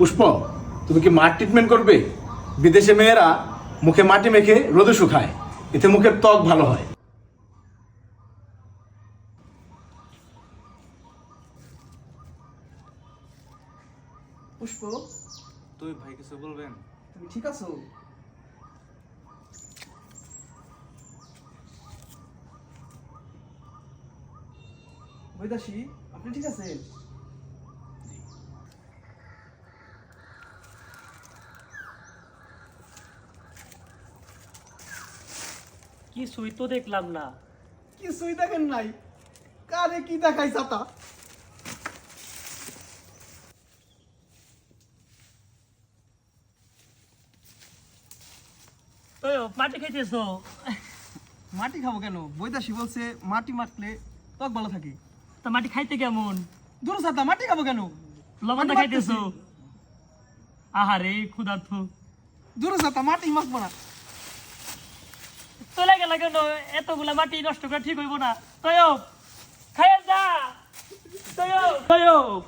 পুষ্প, তুমি কি মার ট্রিটমেন্ট করবে? বিদেশে মেয়েরা মুখে মাটি মেখে রোদে শুকায়, এতে মুখের ত্বক ভালো হয়। পুষ্প, তুই ভাই কিছু বলবেন? তুমি ঠিক আছো? বৈদাসী, আপনি ঠিক আছেন? কিছুই তো দেখলাম না। কিছুই দেখেন নাই? কারে কি দেখাই ছাতা? মাটি খাইতেছো? মাটি খাবো কেন? বৈদাসী বলছে মাটি মাখলে ত্বক ভালো থাকে। তা মাটি খাইতে কেমন? দূর ছাতা, মাটি খাবো কেন? লবণটা মাটি খাইতেছো? আহারে ক্ষুধার্ত। দূর ছাতা, মাটি মাখবো না। চলে গেল কেন? এতগুলা মাটি নষ্ট করা ঠিক হইব না। তয়ব খাইয়া যা। তয়ব